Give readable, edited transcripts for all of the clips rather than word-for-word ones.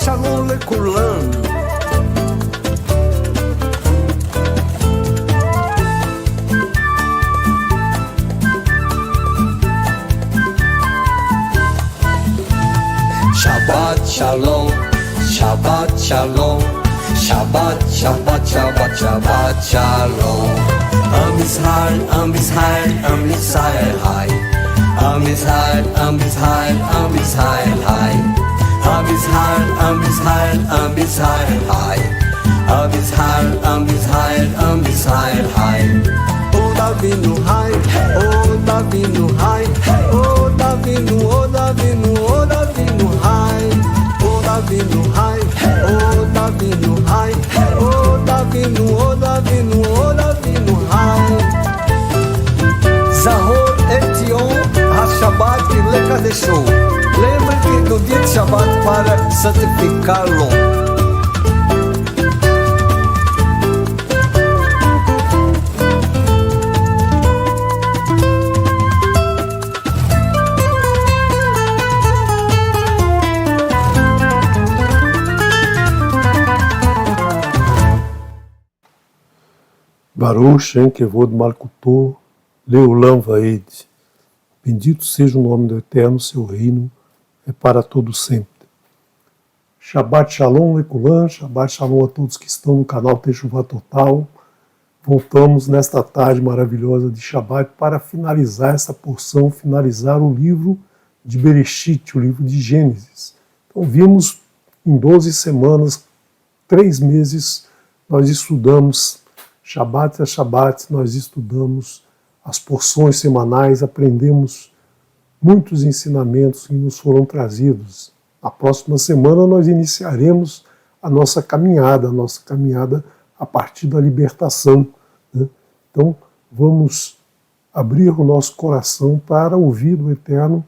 שלום לכולם. שבת שלום, שבת שלום, שבת, שבת, שבת, שבת שלום. עם ישראל, עם ישראל, עם ישראל היי. עם ישראל, עם ישראל, עם ישראל היי. עם ישראל, עם ישראל, עם ישראל היי. עם ישראל, עם ישראל, עם ישראל היי. עוד אבינו היי, עוד אבינו היי, עוד אבינו, עוד אבינו, עוד אבינו היי. עוד אבינו היי, עוד אבינו היי, עוד אבינו, עוד אבינו, עוד אבינו היי. זהור את יום השבת e לקדשו. Lembre-te do dia de Shabat para santificá-lo. Baruch Shem Kevod Malkuto Leolam Vaed. Bendito seja o nome do Eterno, seu reino é para todo sempre. Shabbat Shalom Lekulam, Shabbat Shalom a todos que estão no canal Teshuvah Total. Voltamos nesta tarde maravilhosa de Shabbat para finalizar essa porção, finalizar o livro de Bereshit, o livro de Gênesis. Então vimos em 12 semanas, 3 meses, nós estudamos Shabbat a Shabbat, nós estudamos as porções semanais, aprendemos muitos ensinamentos que nos foram trazidos. Na próxima semana nós iniciaremos a nossa caminhada a partir da libertação, né? Então vamos abrir o nosso coração para ouvir do Eterno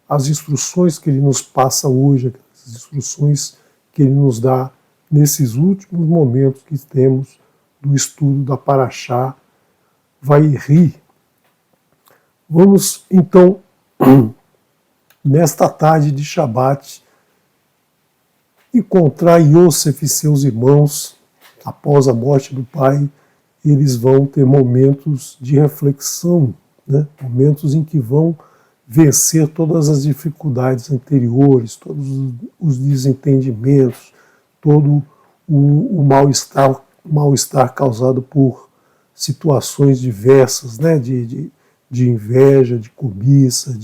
as instruções que Ele nos passa hoje, as instruções que Ele nos dá nesses últimos momentos que temos do estudo da Parashá Vairi. Vamos, então, nesta tarde de Shabat, encontrar Yosef e seus irmãos. Após a morte do pai, eles vão ter momentos de reflexão, né? Momentos em que vão vencer todas as dificuldades anteriores, todos os desentendimentos, todo o mal-estar causado por situações diversas, né? De inveja, de cobiça,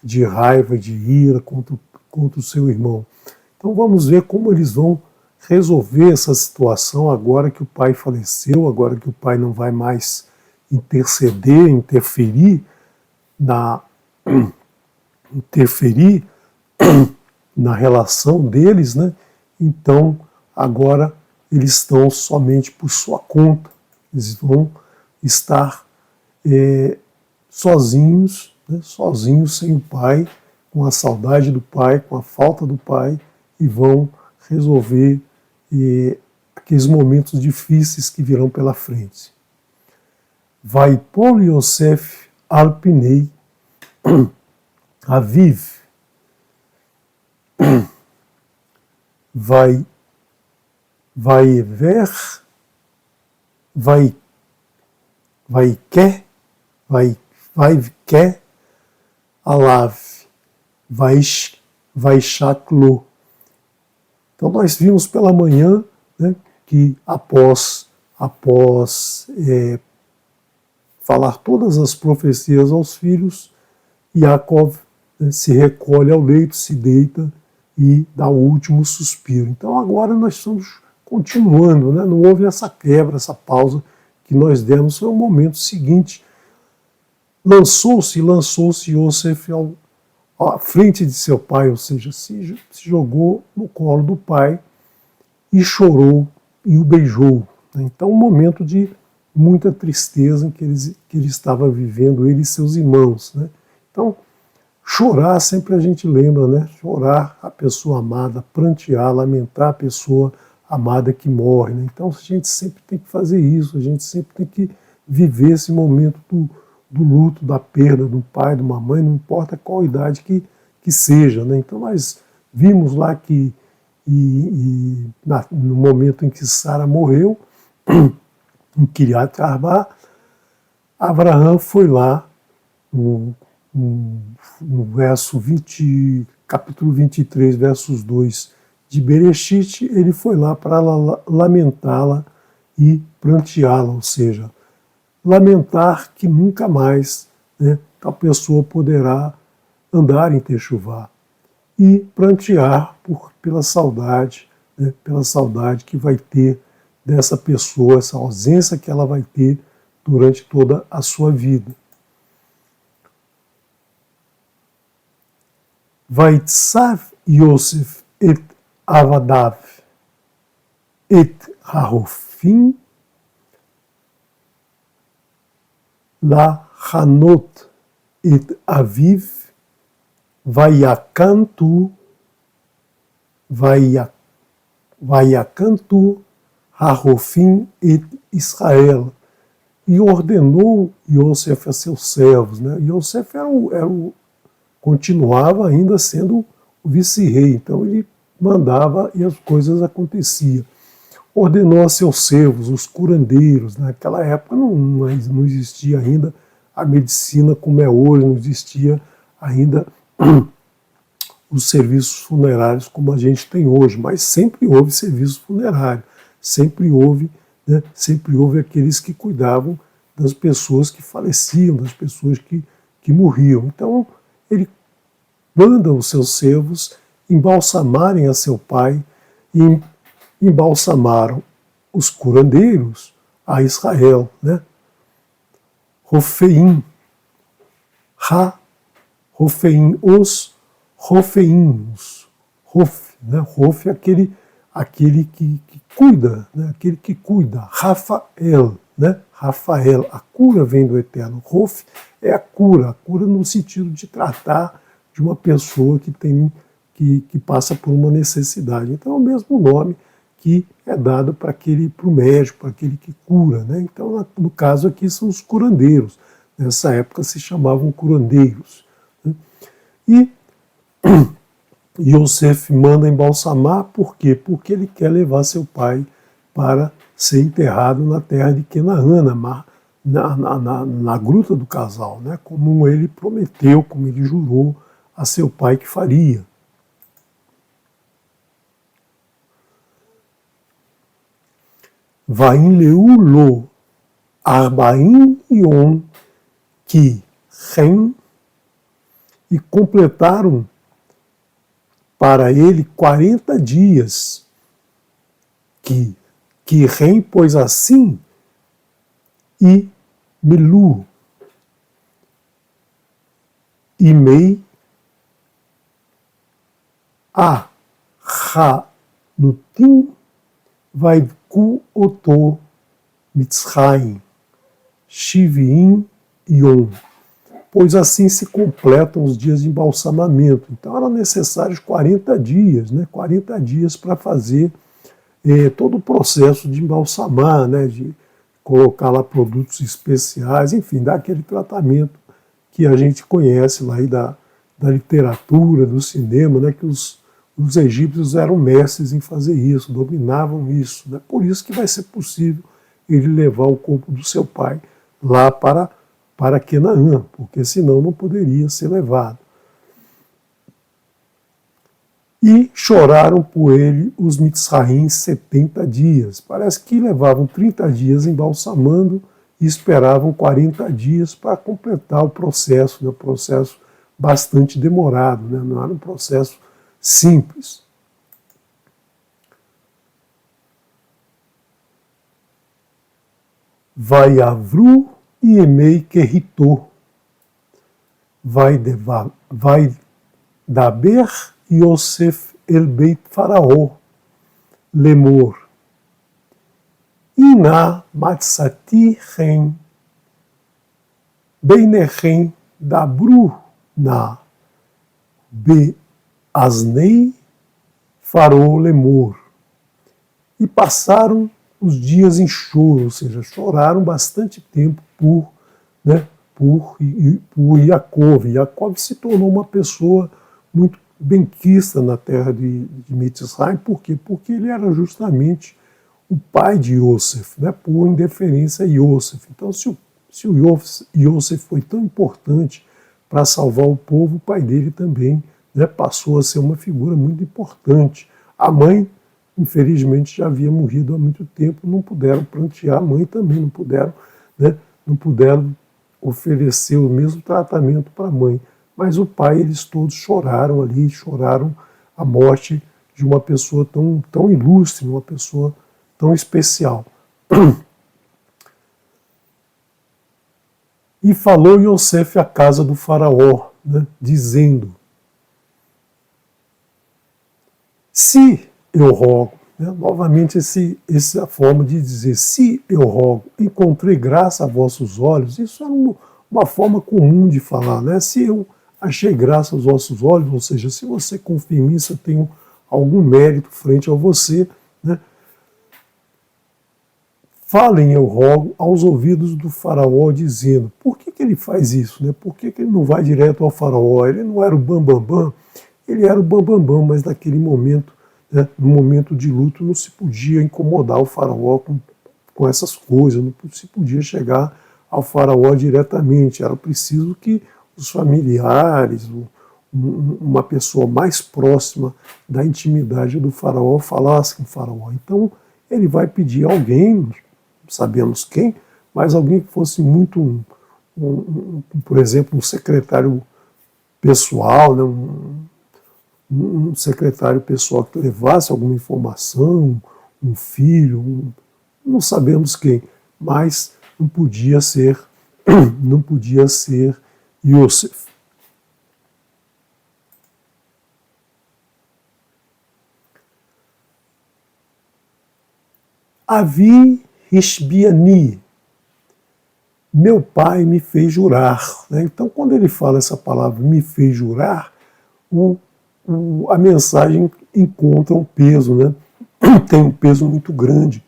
de raiva, de ira contra o seu irmão. Então vamos ver como eles vão resolver essa situação agora que o pai faleceu, agora que o pai não vai mais interferir na relação deles, né? Então agora eles estão somente por sua conta, eles vão estar sozinhos, né, sozinhos sem o pai, com a saudade do pai, com a falta do pai, e vão resolver aqueles momentos difíceis que virão pela frente. Vaipol Yosef al Pinei Aviv. Vaiver, Vaiké, Alav, Vaishaklo. Então nós vimos pela manhã, né, que após falar todas as profecias aos filhos, Yaakov, né, se recolhe ao leito, se deita e dá o último suspiro. Então agora nós estamos continuando, né, não houve essa quebra, essa pausa que nós demos, foi o momento seguinte. Lançou-se Yosef à frente de seu pai, ou seja, se jogou no colo do pai e chorou e o beijou. Então um momento de muita tristeza em que ele estava vivendo, ele e seus irmãos, né? Então chorar sempre a gente lembra, né? Chorar a pessoa amada, prantear, lamentar a pessoa amada que morre, né? Então a gente sempre tem que fazer isso, a gente sempre tem que viver esse momento do luto, da perda de um pai, de uma mãe, não importa qual idade que seja, né? Então nós vimos lá que no momento em que Sara morreu, em Kiriat Arba, Abraão foi lá, no verso 20, capítulo 23, versos 2 de Bereshit, ele foi lá para lamentá-la e pranteá-la, ou seja, lamentar que nunca mais, né, a pessoa poderá andar em Techuvá, e prantear pela saudade, né, pela saudade que vai ter dessa pessoa, essa ausência que ela vai ter durante toda a sua vida. Vaitzav Yosef et Avadav et Harofim la Hanot et Aviv Vayakantu Harofim et Israel. E ordenou Yosef a seus servos, né? Yosef continuava ainda sendo o vice-rei, então ele mandava e as coisas aconteciam. Ordenou a seus servos, os curandeiros, naquela época não existia ainda a medicina como é hoje, não existia ainda os serviços funerários como a gente tem hoje, mas sempre houve serviço funerário, sempre houve aqueles que cuidavam das pessoas que faleciam, das pessoas que morriam. Então, ele manda os seus servos embalsamarem a seu pai e embalsamaram os curandeiros a Israel, né? Os Rofeinhos, né? Rof é aquele que cuida, né? Aquele que cuida, Rafael, né? Rafael, a cura vem do Eterno. Rof é a cura no sentido de tratar de uma pessoa que passa por uma necessidade. Então é o mesmo nome que é dado para o médico, para aquele que cura, né? Então, no caso aqui, são os curandeiros. Nessa época se chamavam curandeiros, né? E Yosef manda embalsamar, por quê? Porque ele quer levar seu pai para ser enterrado na terra de Canaã, na gruta do casal, né? Como ele prometeu, como ele jurou a seu pai que faria. Vaim leulo arbaim yom ki ren, e completaram para ele 40 dias que ren, pois assim, e milu, e mei a Hanutim Vaidku Oto Mitzrayim Shivim Yom, pois assim se completam os dias de embalsamamento. Então eram necessários 40 dias, né? 40 dias para fazer todo o processo de embalsamar, né? De colocar lá produtos especiais, enfim, dar aquele tratamento que a gente conhece lá aí da literatura, do cinema, né? Que os egípcios eram mestres em fazer isso, dominavam isso, né? Por isso que vai ser possível ele levar o corpo do seu pai lá para Canaã, porque senão não poderia ser levado. E choraram por ele os Mitzrayim 70 dias. Parece que levavam 30 dias embalsamando e esperavam 40 dias para completar o processo, né? Um processo bastante demorado, né? Não era um processo simples. Vai avru e emei querritou. Vai daber Yosef el beit faraó lemor. Iná matsati ren beinechen dabru na be asnei farou lemor. E passaram os dias em choro, ou seja, choraram bastante tempo por Yaakov. Yaakov se tornou uma pessoa muito benquista na terra de Mitzrayim. Por quê? Porque ele era justamente o pai de Yosef, né? Por indeferência a Yosef. Então, se o Yosef foi tão importante para salvar o povo, o pai dele também, né, passou a ser uma figura muito importante. A mãe, infelizmente, já havia morrido há muito tempo, não puderam prantear, a mãe também não puderam, né, não puderam oferecer o mesmo tratamento para a mãe. Mas o pai, eles todos choraram ali, choraram a morte de uma pessoa tão ilustre, uma pessoa tão especial. E falou Yosef à casa do faraó, né, dizendo: se eu rogo, né, novamente essa forma de dizer, se eu rogo, encontrei graça a vossos olhos, isso é uma forma comum de falar, né? Se eu achei graça aos vossos olhos, ou seja, se você confia em mim, se eu tenho algum mérito frente a você, né? Falem, eu rogo, aos ouvidos do faraó, dizendo, por que ele faz isso? Né? Por que ele não vai direto ao faraó? Ele não era o bambambam, ele era o bambambam, mas naquele momento, né, no momento de luto, não se podia incomodar o faraó com essas coisas, não se podia chegar ao faraó diretamente, era preciso que os familiares, uma pessoa mais próxima da intimidade do faraó falasse com o faraó. Então ele vai pedir a alguém, sabemos quem, mas alguém que fosse muito, por exemplo, um secretário pessoal, né, um secretário pessoal que levasse alguma informação, um filho, não sabemos quem, mas não podia ser Yosef. Avi Ishbiani, meu pai me fez jurar. Né? Então, quando ele fala essa palavra, me fez jurar, a mensagem encontra um peso, né? Tem um peso muito grande.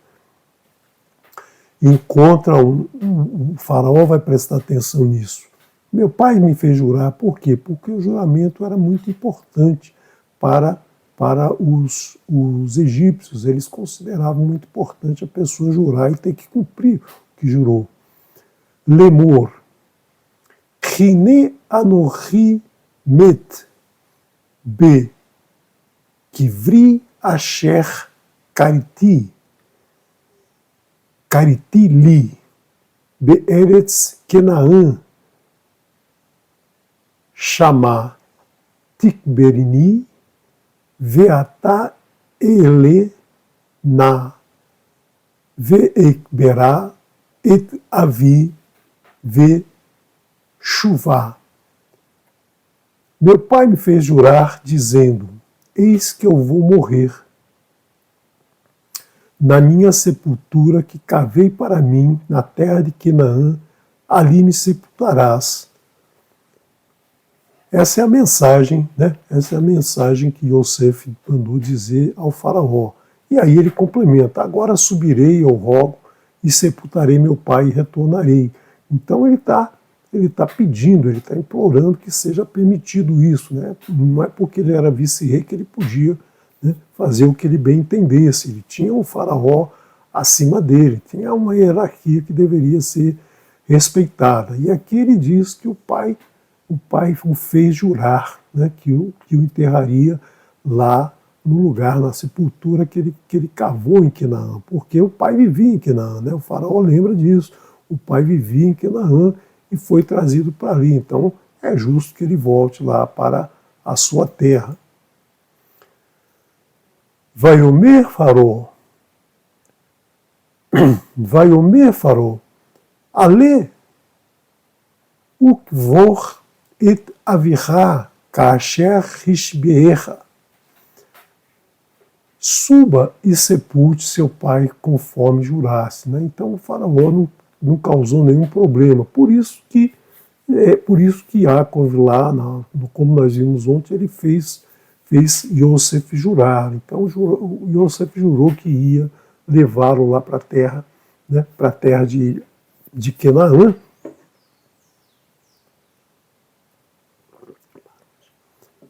O faraó vai prestar atenção nisso. Meu pai me fez jurar, por quê? Porque o juramento era muito importante para os egípcios. Eles consideravam muito importante a pessoa jurar e ter que cumprir o que jurou. Lemor, Hine Anochi Met, B. Kivri Asher Kariti Li, Be'eretz Kenaan, Shama Tikberini, Veata Ele Na, Ve'ekberá et Avi Ve Shuvá. Meu pai me fez jurar, dizendo, eis que eu vou morrer. Na minha sepultura que cavei para mim, na terra de Canaã, ali me sepultarás. Essa é a mensagem, né? Essa é a mensagem que Yosef mandou dizer ao faraó. E aí ele complementa, agora subirei ao rogo e sepultarei meu pai e retornarei. Então ele está pedindo, ele está implorando que seja permitido isso, né? Não é porque ele era vice-rei que ele podia, né, fazer o que ele bem entendesse. Ele tinha um faraó acima dele, tinha uma hierarquia que deveria ser respeitada. E aqui ele diz que o pai o fez jurar, né, que o enterraria lá no lugar, na sepultura que ele cavou em Canaã, porque o pai vivia em Canaã, né? O faraó lembra disso, o pai vivia em Canaã e foi trazido para ali, então é justo que ele volte lá para a sua terra. Vaiomer Faró, Ale ukvor et avirá kasher rishbeerra. Suba e sepulte seu pai conforme jurasse. Né? Então o faraó não causou nenhum problema. Por isso que Yaakov lá, como nós vimos ontem, ele fez Yosef jurar. Então Yosef jurou que ia levá-lo lá para a terra, né, para a terra de Canaã.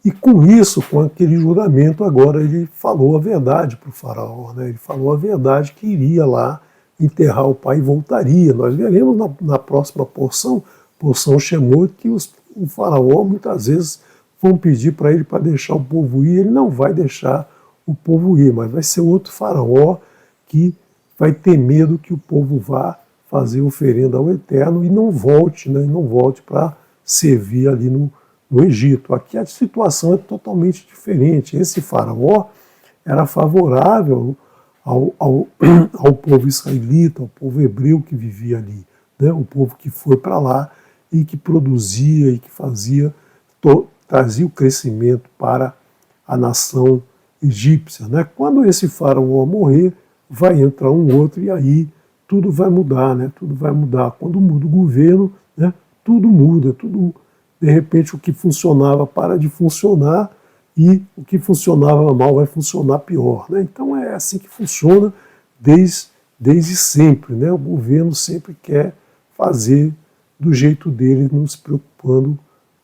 E com isso, com aquele juramento, agora ele falou a verdade para o faraó, né? Ele falou a verdade que iria lá enterrar o pai e voltaria. Nós veremos na próxima porção Shemot, que o faraó muitas vezes vão pedir para ele para deixar o povo ir, ele não vai deixar o povo ir, mas vai ser outro faraó que vai ter medo que o povo vá fazer oferenda ao Eterno e não volte, né? E não volte para servir ali no Egito. Aqui a situação é totalmente diferente. Esse faraó era favorável ao povo israelita, ao povo hebreu que vivia ali, né? O povo que foi para lá e que produzia e que trazia o crescimento para a nação egípcia, né? Quando esse faraó morrer, vai entrar um outro e aí tudo vai mudar, né? Tudo vai mudar. Quando muda o governo, né? Tudo muda, tudo, de repente o que funcionava para de funcionar e o que funcionava mal vai funcionar pior, né? Então é assim que funciona desde sempre, né? O governo sempre quer fazer do jeito dele, não se preocupando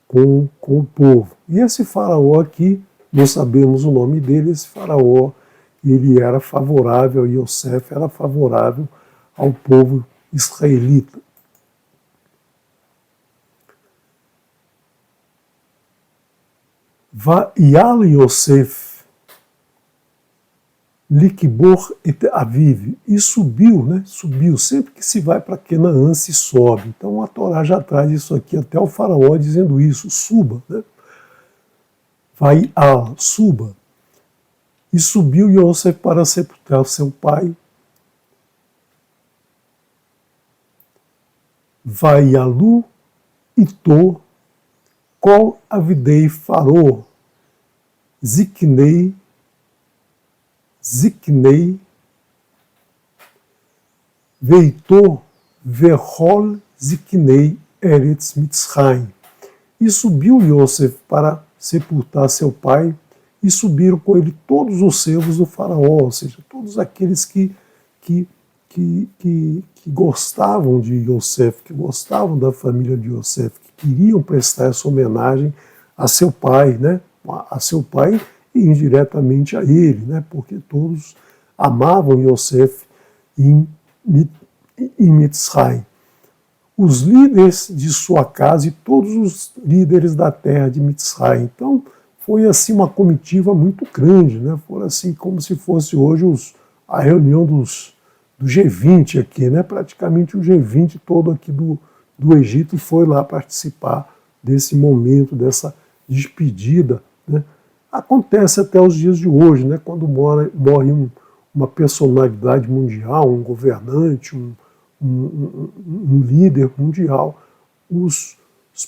com o povo. E esse faraó aqui, não sabemos o nome dele, esse faraó, ele era favorável, Yosef era favorável ao povo israelita. Vaial Yosef likbor et aviv, e subiu, né? Subiu. Sempre que se vai para Canaã se sobe. Então a Torá já traz isso aqui, até o faraó dizendo isso, suba, né? Vaial, suba. E subiu Yosef para sepultar seu pai. Vaialu ito kol avidei faró ziknei veito verhol ziknei eretz Mitzrayim. E subiu Yosef para sepultar seu pai, e subiram com ele todos os servos do faraó, ou seja, todos aqueles que gostavam de Yosef, que gostavam da família de Yosef, que queriam prestar essa homenagem a seu pai, né? A seu pai e indiretamente a ele, né? Porque todos amavam Yosef em Mitzrayim. Os líderes de sua casa e todos os líderes da terra de Mitzrayim. Então, foi assim uma comitiva muito grande, né? Foi assim como se fosse hoje a reunião do G20 aqui, né? Praticamente o G20 todo aqui do Egito foi lá participar desse momento, dessa despedida, né? Acontece até os dias de hoje, né? Quando morre uma personalidade mundial, um governante, um líder mundial, os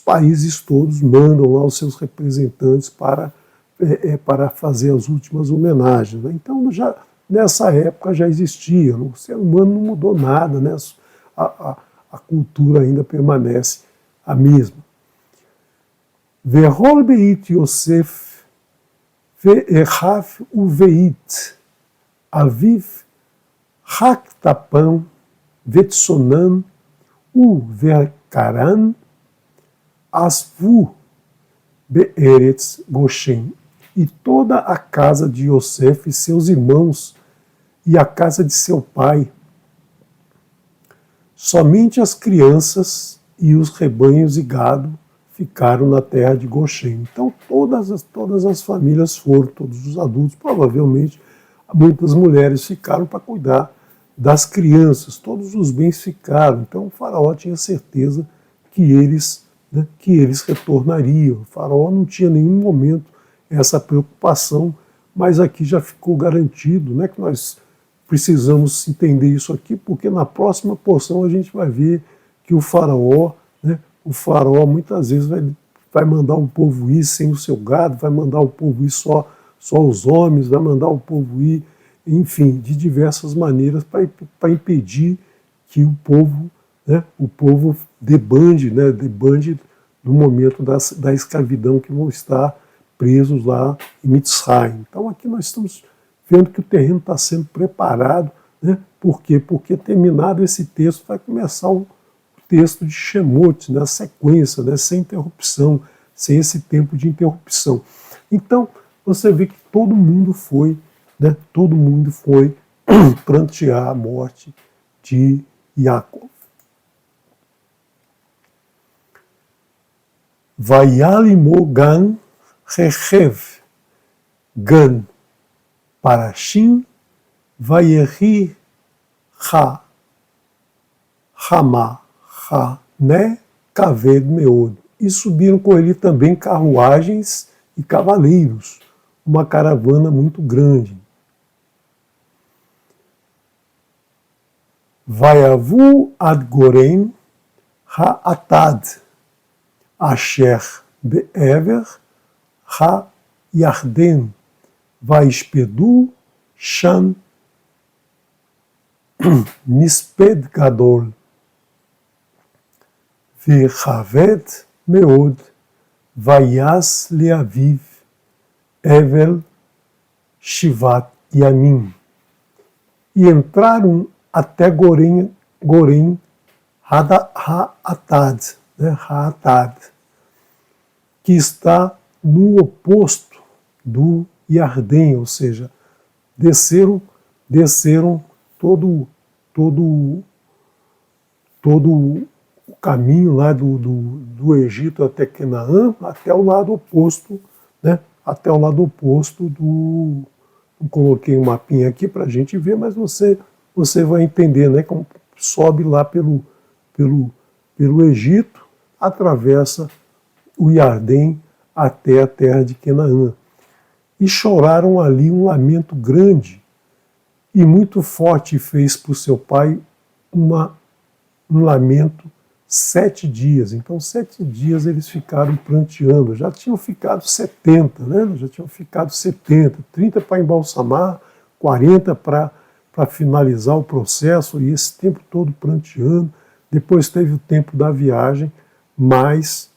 países todos mandam lá os seus representantes para fazer as últimas homenagens, né? Então, nessa época já existia, o ser humano não mudou nada, né? A cultura ainda permanece a mesma. Verhol beit Yosef ve'echaf uveit aviv haktapan vetsonan uverkaran asvu be'eretz Goshen. E toda a casa de Yosef e seus irmãos e a casa de seu pai, somente as crianças e os rebanhos e gado ficaram na terra de Goshen. Então todas as famílias foram, todos os adultos, provavelmente muitas mulheres ficaram para cuidar das crianças, todos os bens ficaram. Então o faraó tinha certeza que eles retornariam. O faraó não tinha em nenhum momento essa preocupação, mas aqui já ficou garantido, né, que nós precisamos entender isso aqui, porque na próxima porção a gente vai ver que o faraó muitas vezes vai mandar o povo ir sem o seu gado, vai mandar o povo ir só os homens, vai mandar o povo ir, enfim, de diversas maneiras para impedir que o povo debande no momento da escravidão, que vão estar presos lá em Mitzrayim. Então aqui nós estamos vendo que o terreno está sendo preparado, né? Por quê? Porque terminado esse texto vai começar o texto de Shemot, né? A sequência, né? Sem interrupção, sem esse tempo de interrupção. Então, você vê que todo mundo foi, né? Todo mundo foi prantear a morte de Yaakov. Vayalimo Gan Rechev Gan Parashim Vayehi Ha Hama Ha Ne Kaved Meod. E subiram com ele também carruagens e cavaleiros, uma caravana muito grande. Vayavu ad Gorem Ha-Atad Asher Be'ever Ha-Yarden Vaispedu Shan Misped Gadol Vechaved Meod Vayas Leaviv Evel Shivat Yamim. E entraram até Gorem Ha-Atad, né, Ha-Atad, que está no oposto do Yarden, ou seja, desceram todo o caminho lá do Egito até Canaã, até o lado oposto, né, até o lado oposto do... Eu coloquei um mapinha aqui para a gente ver, mas você vai entender, né, como sobe lá pelo Egito, atravessa o Yarden até a terra de Canaã. E choraram ali um lamento grande e muito forte, fez para o seu pai um lamento 7 dias. Então, 7 dias eles ficaram pranteando. Já tinham ficado 70, né? Já tinham ficado 70, 30 para embalsamar, 40 para finalizar o processo, e esse tempo todo pranteando. Depois teve o tempo da viagem, mais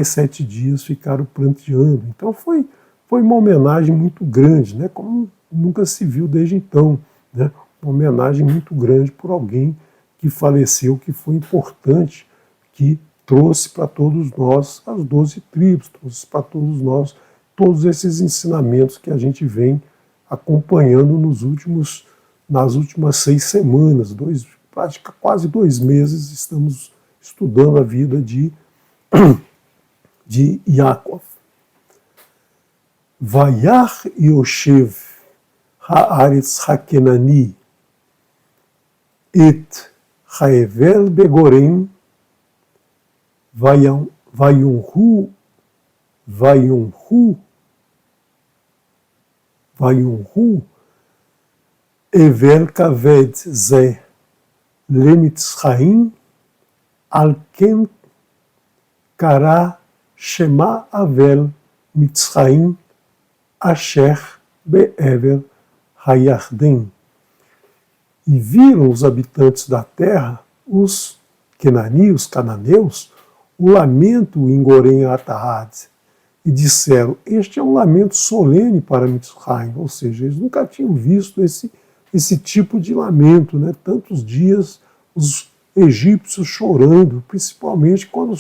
7 dias ficaram pranteando. Então foi uma homenagem muito grande, né? Como nunca se viu desde então, né? Uma homenagem muito grande por alguém que faleceu, que foi importante, que trouxe para todos nós as 12 tribos, trouxe para todos nós todos esses ensinamentos que a gente vem acompanhando nas últimas 6 semanas, quase 2 meses, estamos estudando a vida de Yaakov. Vayach Yoshev Haaretz Hakenani et Haevel Begorem Vayunhu Evel Kaved Ze Lemitzraim Alken Kara Shema Avel Mitzraim Asher Be'ever Hayarden. E viram os habitantes da terra, os cananeus, o lamento em Gorem Atahad, e disseram: este é um lamento solene para Mitzrayim, ou seja, eles nunca tinham visto esse tipo de lamento, né? Tantos dias os egípcios chorando, principalmente quando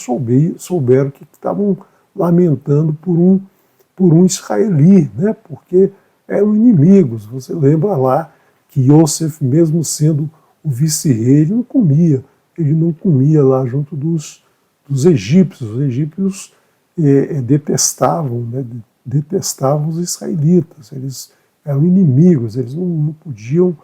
souberam que estavam lamentando por um israeli, né? Porque eram inimigos. Você lembra lá que Yosef, mesmo sendo o vice-rei, ele não comia lá junto dos egípcios. Os egípcios detestavam os israelitas, eles eram inimigos, eles não podiam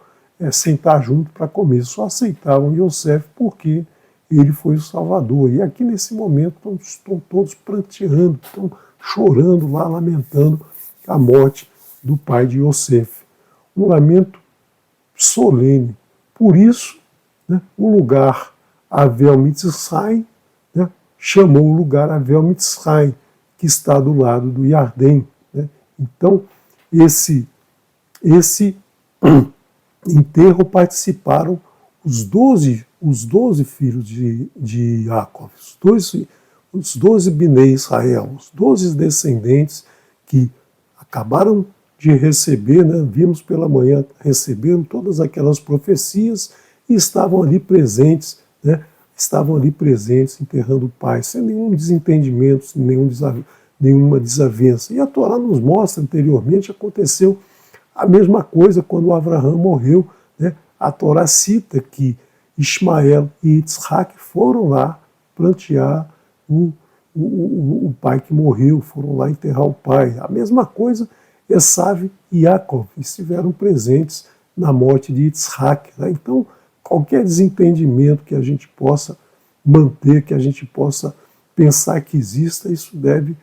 sentar junto para comer, só aceitavam Yosef porque ele foi o Salvador. E aqui nesse momento estão todos pranteando, estão chorando lá, lamentando a morte do pai de Yosef. Um lamento solene. Por isso, né, o lugar Avel Mitzrayim, né, chamou o lugar Avel Mitzrayim, que está do lado do Yarden. Né? Então, esse enterro participaram os 12 filhos de Yaakov, os 12 Bnei Israel, os 12 descendentes que acabaram de receber, né, vimos pela manhã, receberam todas aquelas profecias e estavam ali presentes, né, enterrando o pai, sem nenhum desentendimento, sem nenhuma desavença. E a Torá nos mostra, anteriormente aconteceu a mesma coisa quando Avraham morreu, né? A Torá cita que Ismael e Yitzhak foram lá plantear o pai que morreu, foram lá enterrar o pai. A mesma coisa, Esav e Yaakov estiveram presentes na morte de Yitzhak. Né? Então, qualquer desentendimento que a gente possa manter, que a gente possa pensar que exista, isso deve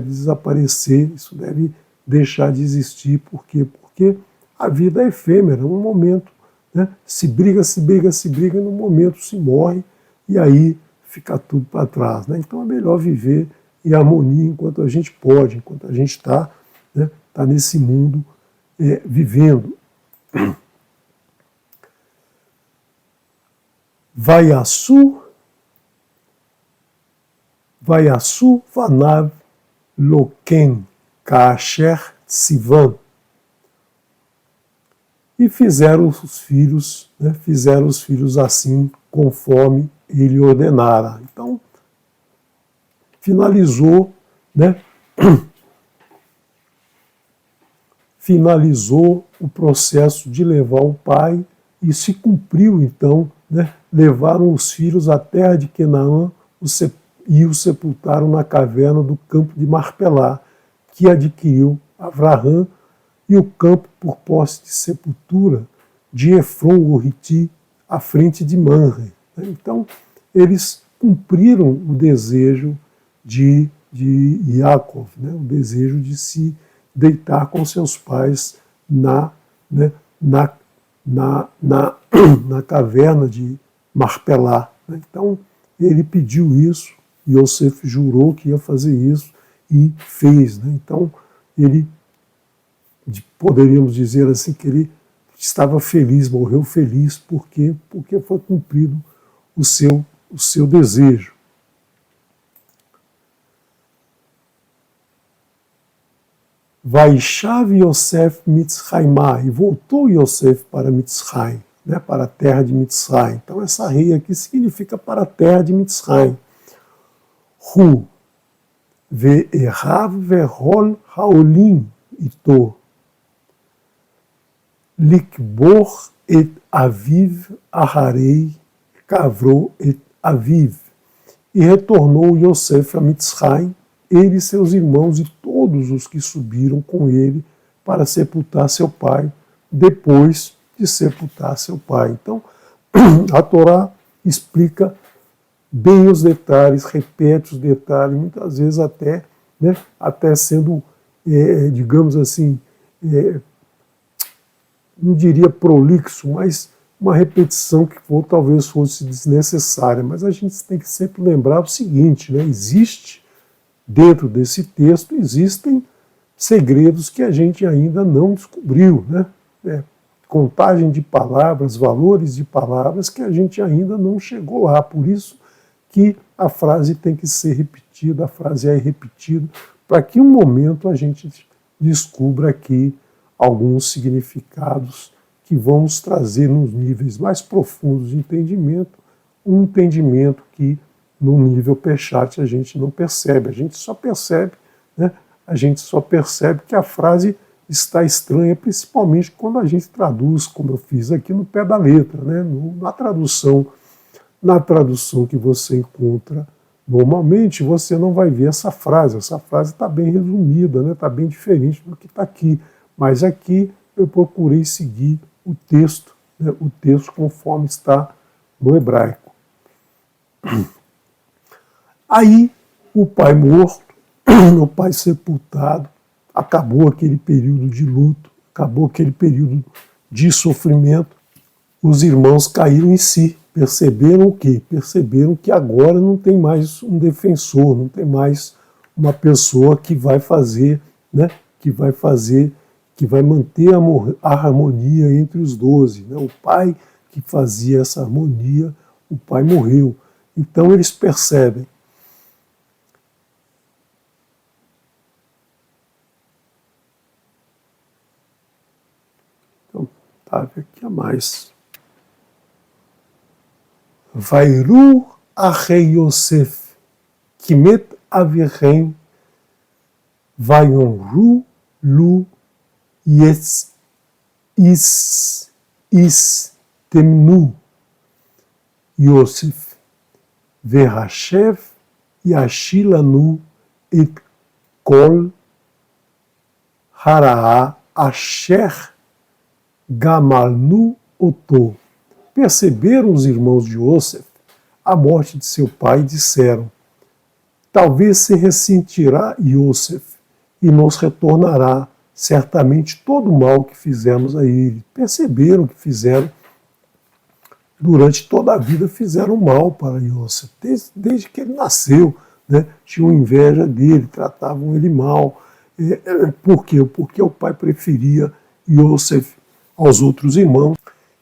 desaparecer, isso deve deixar de existir. Por quê? Porque a vida é efêmera, um momento. Né? Se briga, e num momento se morre, e aí fica tudo para trás. Né? Então é melhor viver em harmonia enquanto a gente pode, enquanto a gente está, né, tá nesse mundo vivendo. Vayasu vanav loken kasher sivan. E fizeram os filhos, né, assim, conforme ele ordenara. Então, finalizou, né, finalizou o processo de levar o pai e se cumpriu, então, né, levaram os filhos à terra de Canaã e o sepultaram na caverna do campo de Marpelá, que adquiriu Avraham, e o campo por posse de sepultura de Efron, o Hiti, à frente de Manre. Então, eles cumpriram o desejo de Yaakov, né, o desejo de se deitar com seus pais na caverna de Marpelá. Né. Então, ele pediu isso, Yosef jurou que ia fazer isso e fez. Né. Então, ele, poderíamos dizer assim, que ele estava feliz, morreu feliz, porque foi cumprido o seu desejo. Vaishav Yosef Mitzrayimá, e voltou Yosef para Mitzrayim, né, para a terra de Mitzrayim. Então essa rei aqui significa para a terra de Mitzrayim. Hu ve'erav ve'hol haolim ito likbor et aviv aharei kavro et aviv. E retornou Yosef a Mitzrayim, ele e seus irmãos e todos os que subiram com ele para sepultar seu pai, depois de sepultar seu pai. Então, a Torá explica bem os detalhes, repete os detalhes, muitas vezes até, né, até sendo, digamos assim, não diria prolixo, mas uma repetição que talvez fosse desnecessária. Mas a gente tem que sempre lembrar o seguinte, né, dentro desse texto existem segredos que a gente ainda não descobriu, né? Contagem de palavras, valores de palavras que a gente ainda não chegou lá. Por isso que a frase tem que ser repetida, a frase é repetida, para que um momento a gente descubra aqui alguns significados que vão nos trazer nos níveis mais profundos de entendimento, um entendimento que no nível Peshat a gente não percebe, a gente só percebe, né? A gente só percebe que a frase está estranha, principalmente quando a gente traduz, como eu fiz aqui no pé da letra, né? Na tradução que você encontra normalmente, você não vai ver essa frase está bem resumida, né? Está bem diferente do que está aqui, mas aqui eu procurei seguir o texto, né? O texto conforme está no hebraico. Aí, o pai morto, o pai sepultado, acabou aquele período de luto, acabou aquele período de sofrimento. Os irmãos caíram em si, perceberam o quê? Perceberam que agora não tem mais um defensor, não tem mais uma pessoa que vai fazer, né, que vai manter a harmonia entre os 12. Né? O pai que fazia essa harmonia, o pai morreu. Então eles percebem. Então, tá, aqui a mais. Vairu Achei Yosef, Kimet Avirem, Vayonru lu yes is temnu Yosef Verhachev Yashilanu et kol Haraa Asher Gamalnu Oto. Perceberam os irmãos de Yosef a morte de seu pai e disseram: talvez se ressentirá Yosef e nos retornará certamente todo o mal que fizemos a ele. Perceberam que fizeram, durante toda a vida, fizeram mal para Yosef, desde que ele nasceu, né? Tinham inveja dele, tratavam ele mal. Por quê? Porque o pai preferia Yosef aos outros irmãos.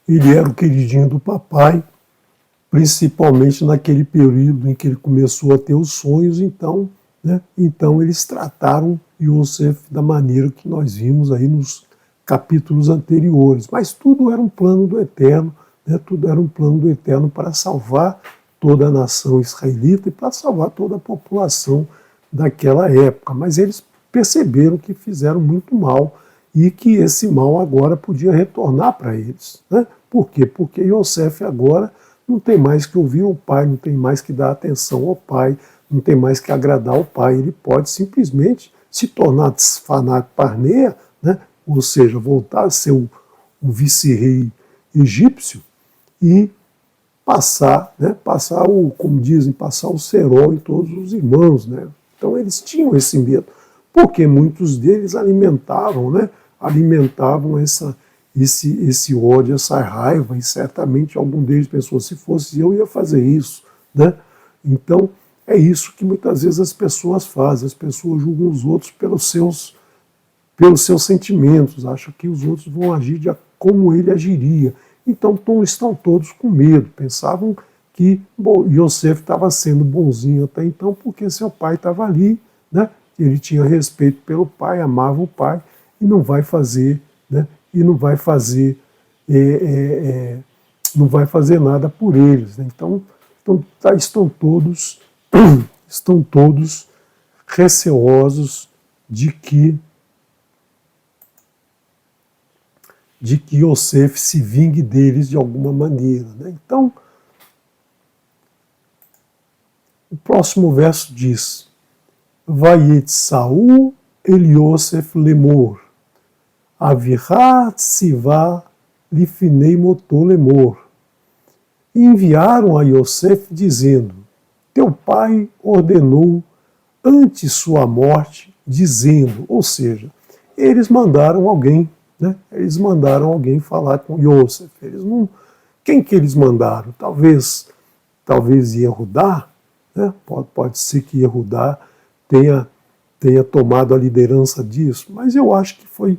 Ele era o queridinho do papai, principalmente naquele período em que ele começou a ter os sonhos, então, né? Então eles trataram Yosef da maneira que nós vimos aí nos capítulos anteriores. Mas tudo era um plano do Eterno, né? Tudo era um plano do Eterno para salvar toda a nação israelita e para salvar toda a população daquela época. Mas eles perceberam que fizeram muito mal e que esse mal agora podia retornar para eles, né? Por quê? Porque Yosef agora não tem mais que ouvir o pai, não tem mais que dar atenção ao pai, não tem mais que agradar ao pai. Ele pode simplesmente se tornar Tzfanac Parnea, né? Ou seja, voltar a ser o vice-rei egípcio e passar, né? Passar o, como dizem, passar o cerol em todos os irmãos, né? Então eles tinham esse medo, porque muitos deles alimentavam, né? Alimentavam esse ódio, essa raiva, e certamente algum deles pensou: se fosse eu ia fazer isso, né? Então é isso que muitas vezes as pessoas fazem, as pessoas julgam os outros pelos seus sentimentos, acham que os outros vão agir como ele agiria. Então estão todos com medo, pensavam que Yosef estava sendo bonzinho até então porque seu pai estava ali, né? Ele tinha respeito pelo pai, amava o pai e não vai fazer, né? E não vai fazer nada por eles, né? Então estão todos receosos de que Yosef se vingue deles de alguma maneira, né? Então, o próximo verso diz: Vayet Saul el Yosef lemor, Avirá Tzivá lifnei motor lemor. E enviaram a Yosef dizendo: teu pai ordenou antes sua morte, dizendo, ou seja, eles mandaram alguém, né? Eles mandaram alguém falar com Yosef. Eles não, quem que eles mandaram? Talvez Yehudá, né? Pode ser que Yehudá tenha tomado a liderança disso, mas eu acho que foi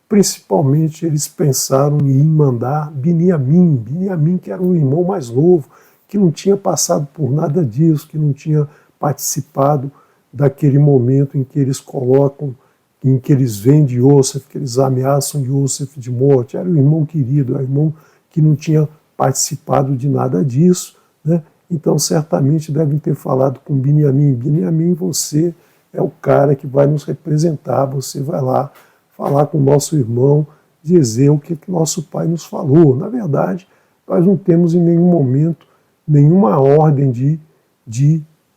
principalmente eles pensaram em mandar Biniamim, que era o irmão mais novo, que não tinha passado por nada disso, que não tinha participado daquele momento em que eles colocam, em que eles vendem Yosef, que eles ameaçam Yosef de morte. Era o irmão querido, era o irmão que não tinha participado de nada disso, né? Então certamente devem ter falado com Biniamim, você é o cara que vai nos representar, você vai lá falar com o nosso irmão, dizer o que nosso pai nos falou. Na verdade, nós não temos em nenhum momento nenhuma ordem de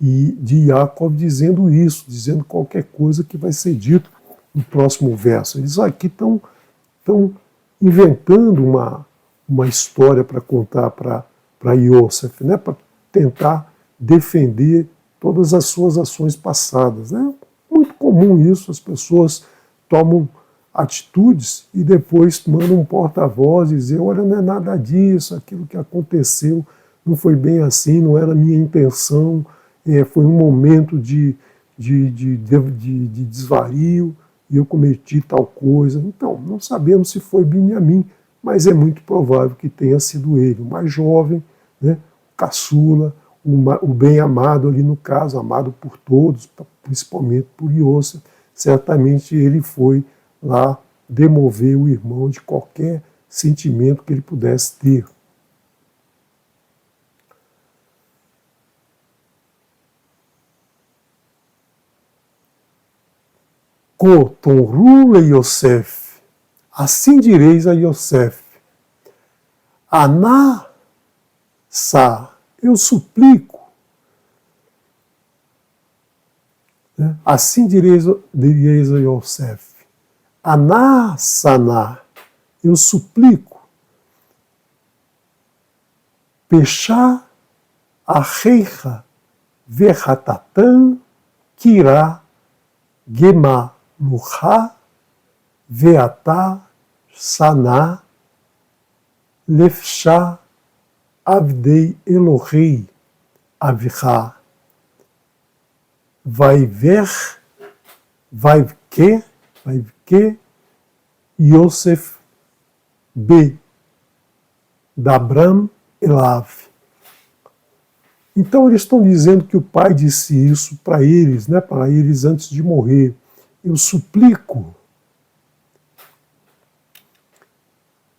Yaakov dizendo isso, dizendo qualquer coisa que vai ser dito no próximo verso. Eles aqui estão inventando uma história para contar para Yosef, né, para tentar defender todas as suas ações passadas. É muito comum isso, as pessoas tomam atitudes e depois mandam um porta-voz dizer: olha, não é nada disso, aquilo que aconteceu não foi bem assim, não era a minha intenção, foi um momento de desvario e eu cometi tal coisa. Então, não sabemos se foi Biniamim, mas é muito provável que tenha sido ele, o mais jovem, né, caçula, o bem amado ali no caso, amado por todos, principalmente por Yosef. Certamente ele foi lá demover o irmão de qualquer sentimento que ele pudesse ter. Kotonru le Yosef, assim direis a Yosef, Aná, eu suplico, né? Assim direis a Yosef, Aná, eu suplico, Pechá, Achecha, Verhatatan, Kirá, Gema, Luchá, Veatá, Saná, Lefshá, Avdei Elohei, Avichá, Vaiver, Vaivke, Yosef, B, Dabram, Elav. Então eles estão dizendo que o pai disse isso para eles, né, para eles antes de morrer. Eu suplico,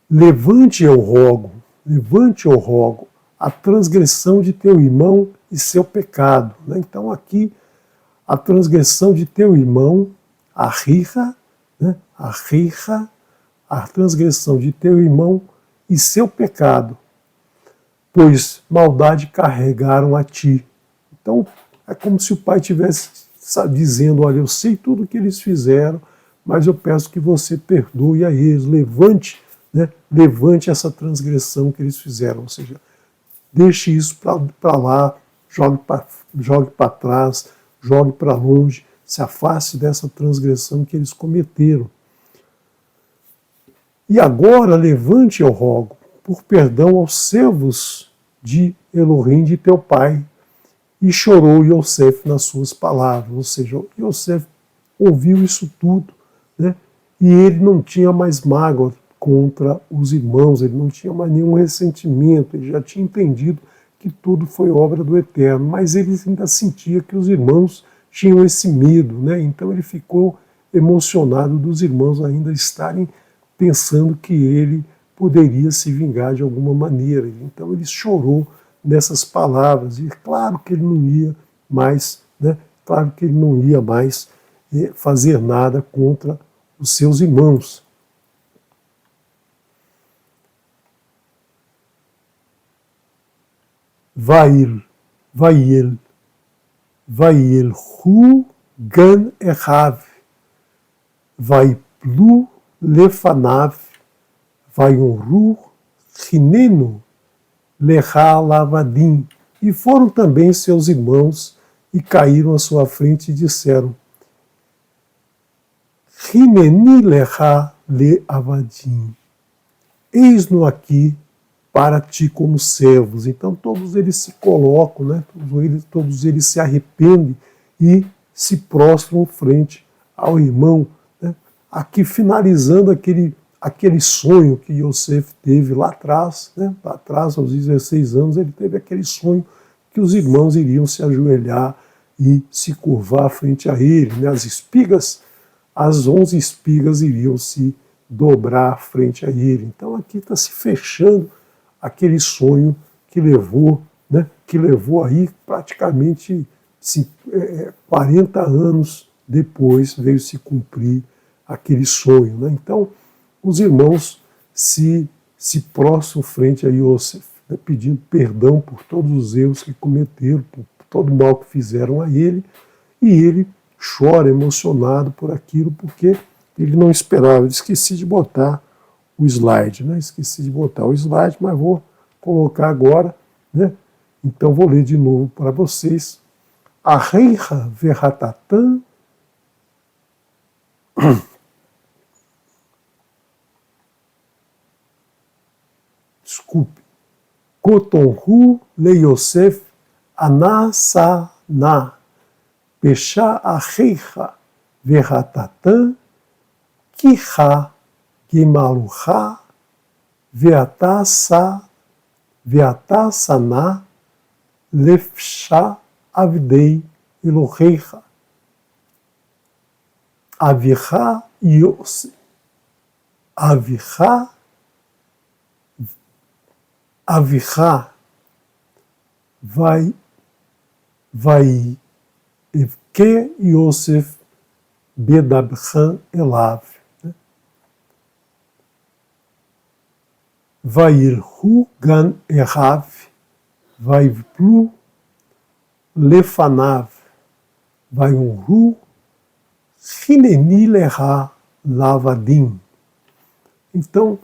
levante, eu rogo, a transgressão de teu irmão e seu pecado. Né? Então aqui, a transgressão de teu irmão, a riha, né? A transgressão de teu irmão e seu pecado, pois maldade carregaram a ti. Então é como se o pai estivesse dizendo, olha, eu sei tudo o que eles fizeram, mas eu peço que você perdoe a eles, levante, né? Levante essa transgressão que eles fizeram, ou seja, deixe isso para lá, jogue para trás, jogue para longe, se afaste dessa transgressão que eles cometeram. E agora levante, eu rogo, por perdão aos servos de Elohim, de teu pai. E chorou Yosef nas suas palavras, ou seja, Yosef ouviu isso tudo, né? E ele não tinha mais mágoa contra os irmãos, ele não tinha mais nenhum ressentimento, ele já tinha entendido que tudo foi obra do Eterno, mas ele ainda sentia que os irmãos tinham esse medo, né? Então ele ficou emocionado dos irmãos ainda estarem pensando que ele poderia se vingar de alguma maneira. Então ele chorou nessas palavras, e claro que ele não ia mais, né? Claro que ele não ia mais fazer nada contra os seus irmãos. Vaiel hu gan echav, vaiplu lefanav, vaiunru chinenu lecha lavadim. E foram também seus irmãos e caíram à sua frente e disseram, Chineni lecha le avadim, eis-no aqui para ti como servos. Então todos eles se colocam, né? Todos eles se arrependem e se prostram frente ao irmão, né? Aqui finalizando aquele sonho que Yosef teve lá atrás, né? Lá atrás, aos 16 anos, ele teve aquele sonho que os irmãos iriam se ajoelhar e se curvar frente a ele, né? As 11 espigas iriam se dobrar frente a ele. Então aqui está se fechando aquele sonho que levou, né, aí praticamente 40 anos depois veio se cumprir aquele sonho. Né? Então, os irmãos se prostram frente a Yosef, né, pedindo perdão por todos os erros que cometeram, por todo o mal que fizeram a ele, e ele chora emocionado por aquilo, porque ele não esperava. Eu esqueci de botar o slide, né? Mas vou colocar agora, né? Então vou ler de novo para vocês. Areiha verhatatan desculpe. Kotonhu le Yosef anasana pesha areiha verhatatan kiha Gemalucha, Veatasana, Lefsha, Avdei, Eloheicha, Avicha, Yose, Avicha, vai, Evke, Yosef, bedabchan elav. Vairhu gan erav, vaivplu lefanav, vaiunru hineni leha lavadim. Então,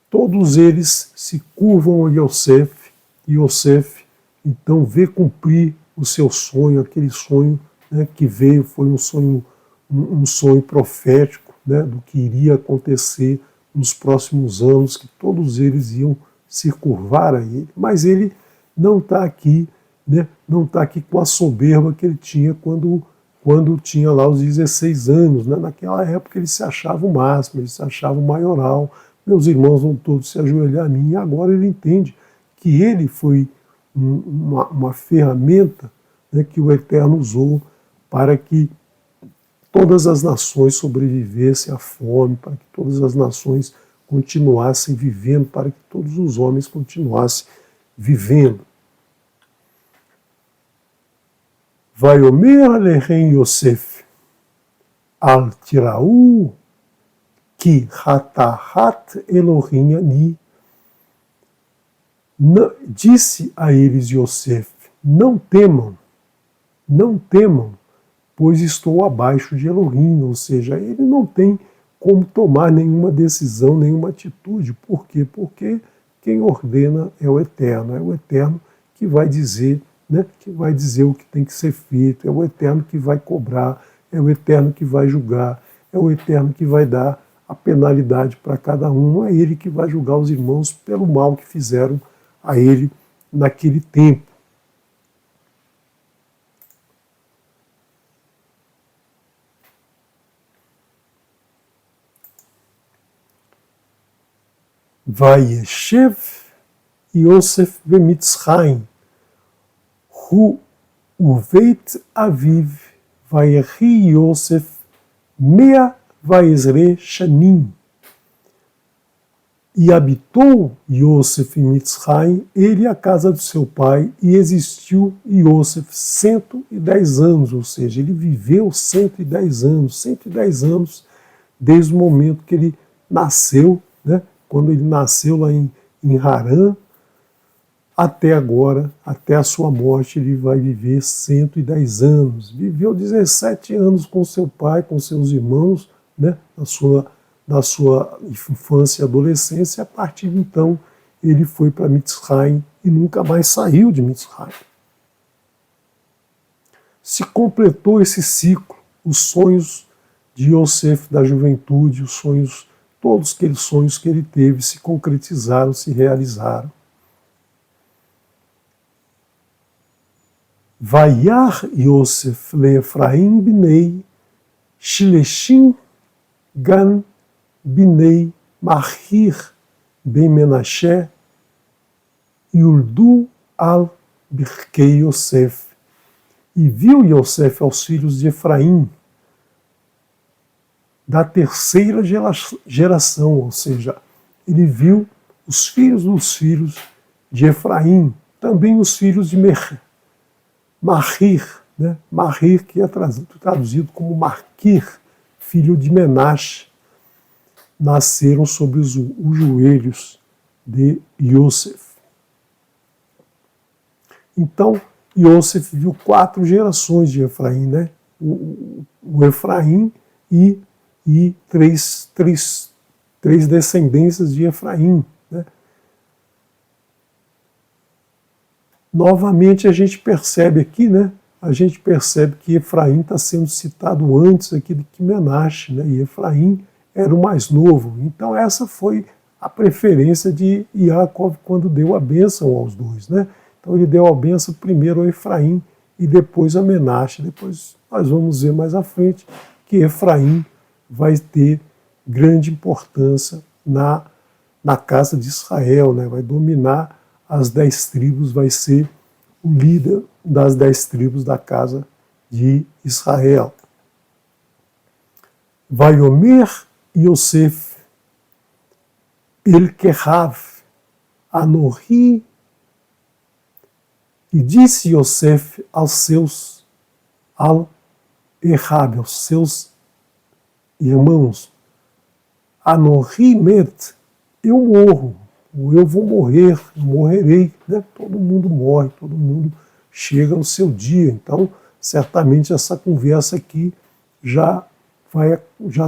todos eles se curvam a Yosef, e Yosef então vê cumprir o seu sonho, aquele sonho, né, que veio, foi um sonho profético, né, do que iria acontecer nos próximos anos, que todos eles iam se curvar a ele. Mas ele não está aqui, né, não está aqui com a soberba que ele tinha quando tinha lá os 16 anos. Né? Naquela época ele se achava o máximo, ele se achava o maioral. Meus irmãos vão todos se ajoelhar a mim. E agora ele entende que ele foi uma ferramenta, né, que o Eterno usou para que todas as nações sobrevivessem à fome, para que todas as nações continuassem vivendo, para que todos os homens continuassem vivendo. Vaiomer alehem Yosef al tiraú ki hatahat Elohim ani. Disse a eles Yosef: não temam, pois estou abaixo de Elohim. Ou seja, ele não tem como tomar nenhuma decisão, nenhuma atitude. Por quê? Porque quem ordena é o Eterno que vai dizer, né, que vai dizer o que tem que ser feito, é o Eterno que vai cobrar, é o Eterno que vai julgar, é o Eterno que vai dar a penalidade para cada um, é ele que vai julgar os irmãos pelo mal que fizeram a ele naquele tempo. Vayeshev Yosef bemitzrayim, hu uveit aviv, vayechi Yosef mea vaezre shanim. E habitou Yosef em Mitzrayim, ele e a casa do seu pai, e existiu Yosef 110 anos, ou seja, ele viveu 110 anos desde o momento que ele nasceu, né, quando ele nasceu lá em Harã, até agora, até a sua morte, ele vai viver 110 anos. Viveu 17 anos com seu pai, com seus irmãos, né, na sua infância e adolescência. A partir de então, ele foi para Mitzrayim e nunca mais saiu de Mitzrayim. Se completou esse ciclo, os sonhos de Yosef da juventude, os sonhos, todos aqueles sonhos que ele teve se concretizaram, se realizaram. Vayar Yosef le Efraim binei Shileshim gan binei Mahir ben Menashe Yuldu al Birkei Yosef. E viu Yosef aos filhos de Efraim da terceira geração, ou seja, ele viu os filhos dos filhos de Efraim, também os filhos de Mahir, né? Mahir, que é traduzido como Marquir, filho de Menashe, nasceram sobre os joelhos de Yosef. Então, Yosef viu 4 gerações de Efraim, né? O Efraim e três descendências de Efraim. Né? Novamente a gente percebe aqui, né? A gente percebe que Efraim está sendo citado antes aqui do que Menashe, né? E Efraim era o mais novo. Então essa foi a preferência de Yaakov quando deu a bênção aos dois, né? Então ele deu a bênção primeiro a Efraim e depois a Menashe. Depois nós vamos ver mais à frente que Efraim vai ter grande importância na casa de Israel, né? Vai dominar as 10 tribos, vai ser o líder das 10 tribos da casa de Israel. Vaiomer Yosef el Kehav Anohi. E disse Yosef aos seus Al-Ehab, aos seus Irmãos, Anohi met, eu morro, ou eu vou morrer, eu morrerei, né? Todo mundo morre, todo mundo chega no seu dia. Então, certamente essa conversa aqui já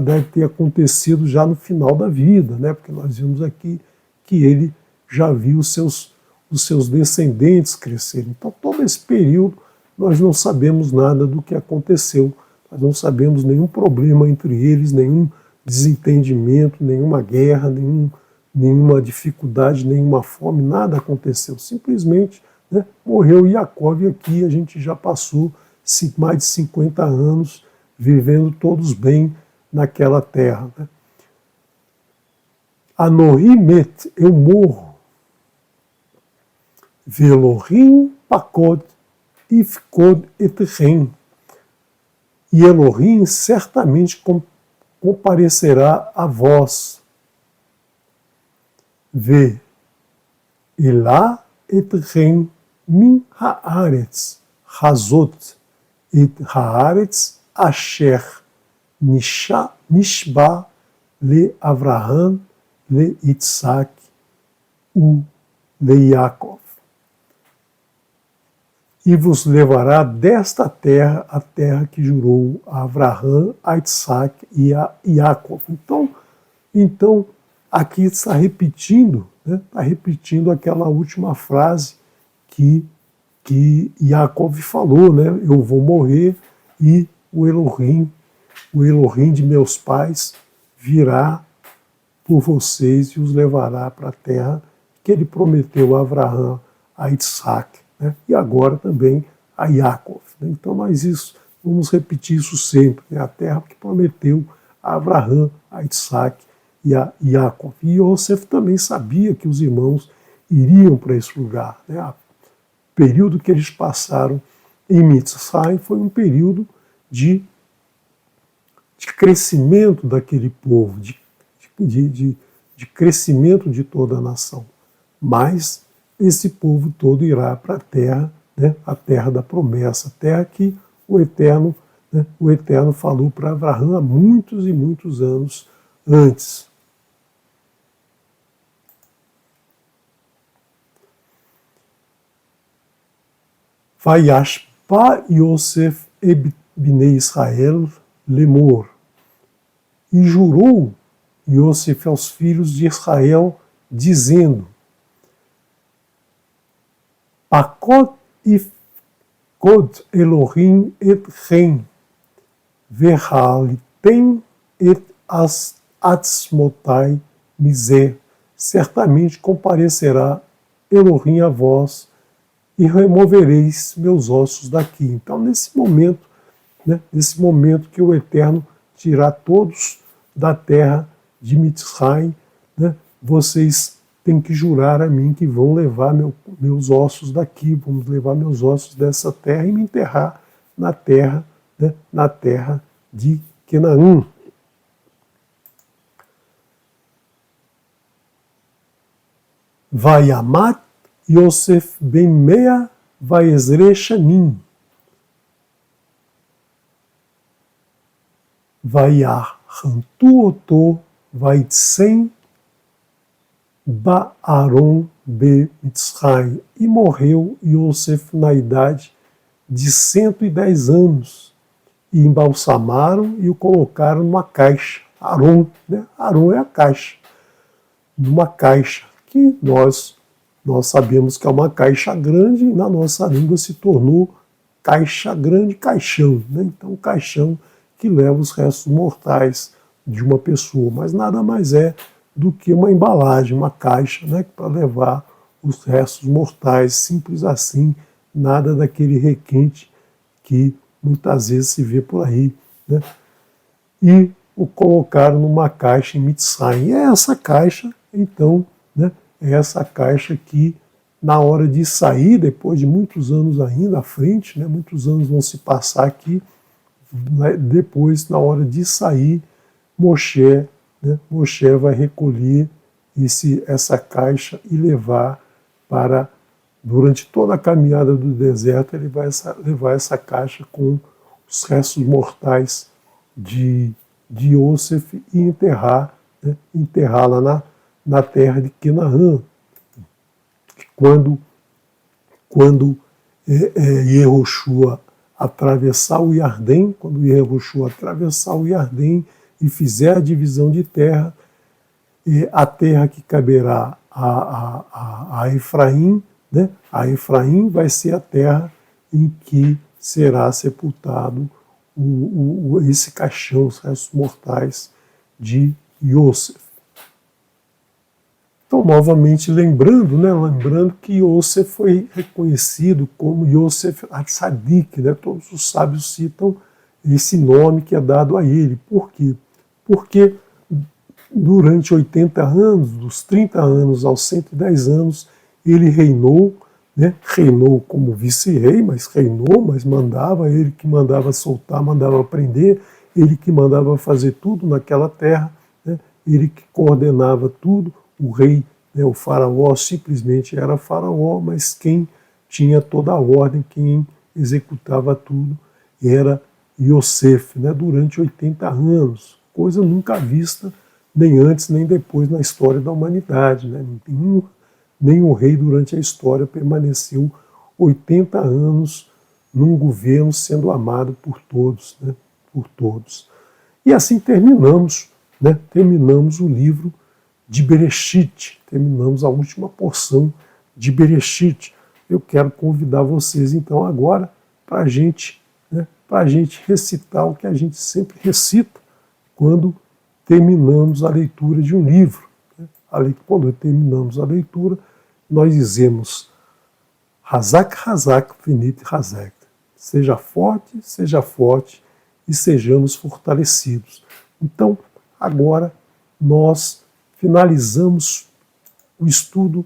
deve ter acontecido já no final da vida, né? Porque nós vimos aqui que ele já viu os seus descendentes crescerem. Então, todo esse período nós não sabemos nada do que aconteceu, nós não sabemos nenhum problema entre eles, nenhum desentendimento, nenhuma guerra, nenhuma dificuldade, nenhuma fome, nada aconteceu. Simplesmente, né, morreu Jacó, e aqui a gente já passou mais de 50 anos vivendo todos bem naquela terra. Né? Anohi met, eu morro. Velohim pakod ifkod etchem. E Elohim certamente comparecerá a vós. Ve Elá etchem min haaretz hazot et haaretz asher nishba le Avraham le Yitzhak u le Yaakov. E vos levará desta terra, a terra que jurou a Avraham, a Yitzhak e a Yaakov. Então aqui está repetindo, né? Está repetindo aquela última frase que Yaakov falou, né? Eu vou morrer e o Elohim de meus pais virá por vocês e os levará para a terra que ele prometeu a Avraham, a Yitzhak, né? E agora também a Yaakov. Né? Então vamos repetir isso sempre, né? A terra que prometeu a Avraham, a Yitzhak e a Yaakov. E Yosef também sabia que os irmãos iriam para esse lugar. Né? O período que eles passaram em Mitzrayim foi um período de crescimento daquele povo, de crescimento de toda a nação. Mas esse povo todo irá para a terra, né, a terra da promessa, a terra que o Eterno falou para Avraham há muitos e muitos anos antes. Vayashpa Yosef ebnei Israel lemor. E jurou Yosef aos filhos de Israel, dizendo: Pakod ifkod Elohim etchem, verhalitem et atzmotai miser. Certamente comparecerá Elohim a vós e removereis meus ossos daqui. Então, nesse momento que o Eterno tirar todos da terra de Mitzrayim, né, vocês têm que jurar a mim que vão levar meus ossos daqui, vamos levar meus ossos dessa terra e me enterrar na terra, né, na terra de Canaã. Vayamat Yosef ben Mea Vayezre Shanim. Vayahantu oto Vaitzen Baaron be Mitzrayim. E morreu Yosef na idade de 110 anos. E embalsamaram e o colocaram numa caixa. Aron, né? Aron é a caixa. Numa caixa que nós sabemos que é uma caixa grande e na nossa língua se tornou caixa grande, caixão. Né? Então, caixão que leva os restos mortais de uma pessoa, mas nada mais é do que uma embalagem, uma caixa, né, para levar os restos mortais, simples assim, nada daquele requinte que muitas vezes se vê por aí. Né? E o colocaram numa caixa em Mitzrayim. E é essa caixa, então, né, é essa caixa que, na hora de sair, depois de muitos anos ainda à frente, né, muitos anos vão se passar aqui, depois, na hora de sair, Moshe vai recolher essa caixa e levar para, durante toda a caminhada do deserto, ele vai levar essa caixa com os restos mortais de de Yosef e enterrá-la na terra de Canaã. Quando Yehoshua atravessar o Iardém, quando Yehoshua atravessar o Iardém e fizer a divisão de terra, a terra que caberá a Efraim, né? A Efraim vai ser a terra em que será sepultado esse caixão, os restos mortais de Yosef. Então, novamente, lembrando que Yosef foi reconhecido como Yosef Atzadik, né? Todos os sábios citam esse nome que é dado a ele. Por quê? Porque durante 80 anos, dos 30 anos aos 110 anos, ele reinou, né? Reinou como vice-rei, mas mandava, ele que mandava soltar, mandava prender, ele que mandava fazer tudo naquela terra, né? Ele que coordenava tudo. O rei, né, o faraó, simplesmente era faraó, mas quem tinha toda a ordem, quem executava tudo, era Yosef, né, durante 80 anos. Coisa nunca vista, nem antes nem depois na história da humanidade. Né? Nenhum rei durante a história permaneceu 80 anos num governo sendo amado por todos. Né? Por todos. E assim terminamos, né? Terminamos o livro de Bereshit, terminamos a última porção de Bereshit. Eu quero convidar vocês então agora para a gente recitar o que a gente sempre recita quando terminamos a leitura de um livro. Né? Quando terminamos a leitura, nós dizemos Hazak, Hazak, Venit, Hazak. Seja forte e sejamos fortalecidos. Então, agora nós finalizamos o estudo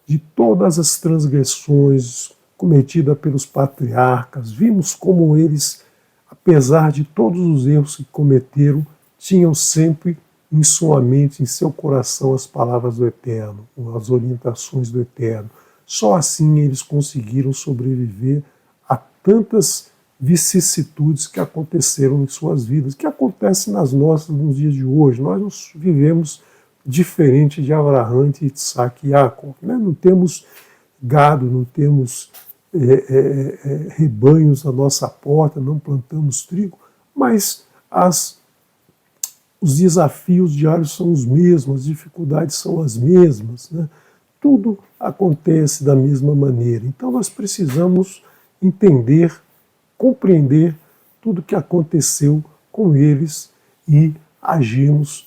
de todas as transgressões cometidas pelos patriarcas. Vimos como eles, apesar de todos os erros que cometeram, tinham sempre em sua mente, em seu coração, as palavras do Eterno, as orientações do Eterno. Só assim eles conseguiram sobreviver a tantas vicissitudes que aconteceram em suas vidas, que acontecem nas nossas nos dias de hoje. Nós não vivemos diferente de Abraham, de Isaac e Jacob. Né? Não temos gado, não temos rebanhos à nossa porta, não plantamos trigo, mas os desafios diários são os mesmos, as dificuldades são as mesmas. Né? Tudo acontece da mesma maneira. Então nós precisamos entender, compreender tudo o que aconteceu com eles e agirmos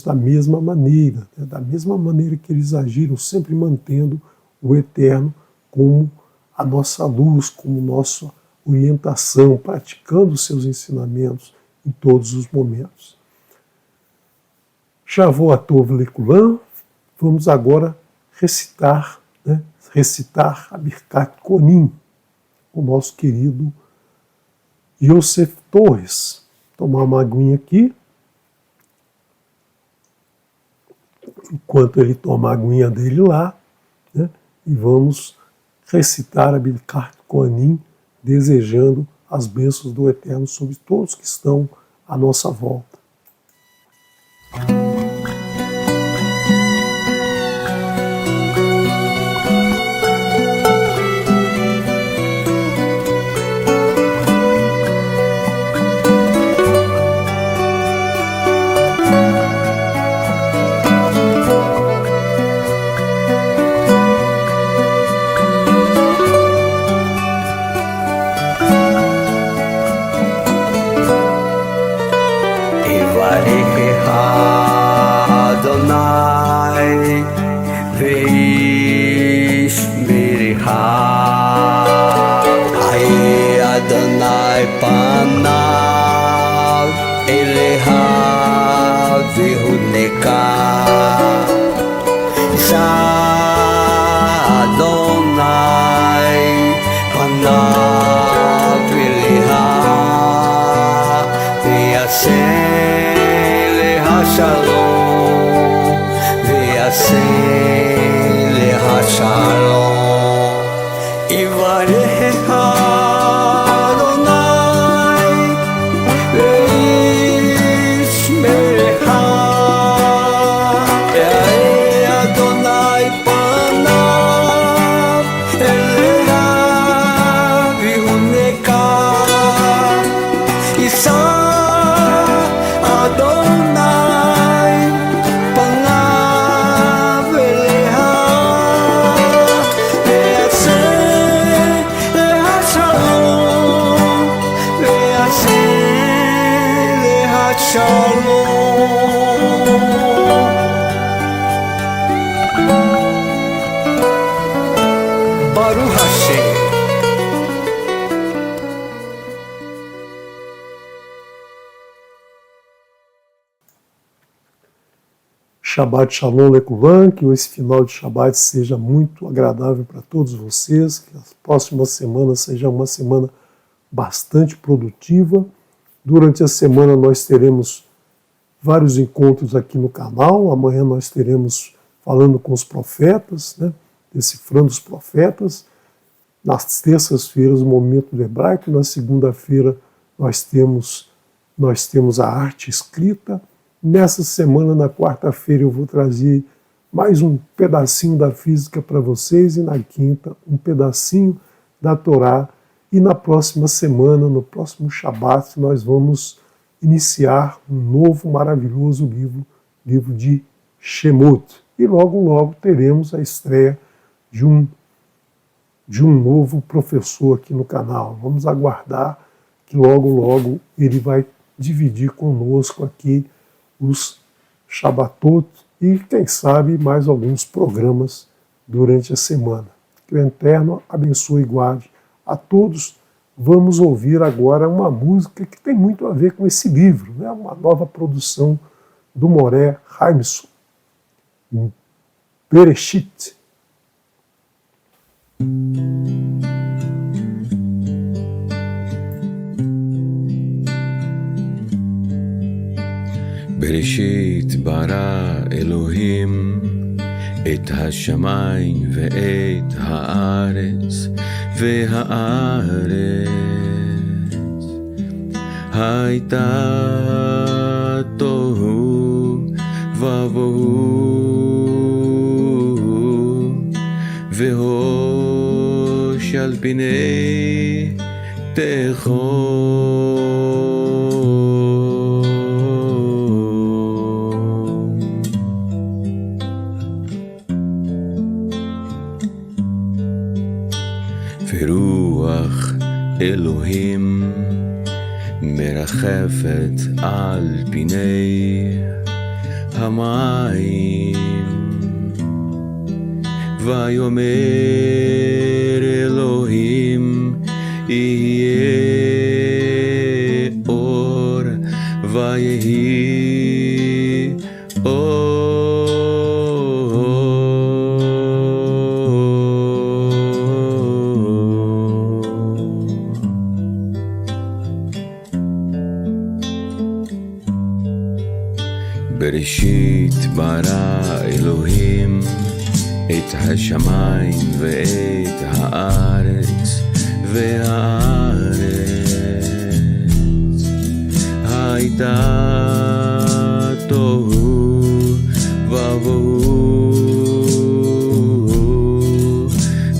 da mesma maneira, né? Da mesma maneira que eles agiram, sempre mantendo o Eterno como a nossa luz, como nossa orientação, praticando os seus ensinamentos em todos os momentos. Shavuot Lekulam, vamos agora recitar a Birkat Konim, o nosso querido Yosef Torres. Tomar uma aguinha aqui. Enquanto ele toma a aguinha dele lá, né, e vamos recitar a Birkat Konim, desejando as bênçãos do Eterno sobre todos que estão à nossa volta. Shalom, Baruch Hashem. Shabbat Shalom Lekulan, que esse final de Shabbat seja muito agradável para todos vocês, que a próxima semana seja uma semana bastante produtiva. Durante a semana nós teremos vários encontros aqui no canal. Amanhã nós teremos falando com os profetas, né, decifrando os profetas. Nas terças-feiras o momento do hebraico, na segunda-feira nós temos a arte escrita. Nessa semana, na quarta-feira, eu vou trazer mais um pedacinho da física para vocês e na quinta um pedacinho da Torá. E na próxima semana, no próximo Shabat, nós vamos iniciar um novo maravilhoso livro de Shemot. E logo, logo teremos a estreia de um novo professor aqui no canal. Vamos aguardar que logo, logo ele vai dividir conosco aqui os Shabbatot e, quem sabe, mais alguns programas durante a semana. Que o Eterno abençoe e guarde a todos. Vamos ouvir agora uma música que tem muito a ver com esse livro, né? Uma nova produção do Moré Haimson, Bereshit. בראשית ברא אלוהים את השמיים ואת הארץ, והארץ הייתה תוהו ובוהו, והוש על פני תהום. ורוח אלוהים מרחפת על פני המים, ויאמר אלוהים יהיה אור, ויהי אור. בראשית ברא אלוהים את השמיים ואת הארץ, והארץ הייתה תוהו ובוהו,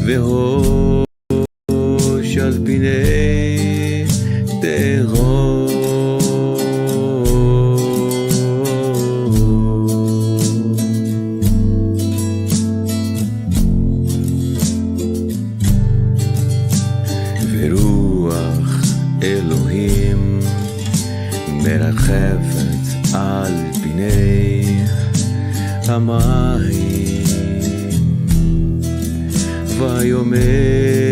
והוש על פני תהום. ורוח אלוהים מרחפת על פני המים, ויאמר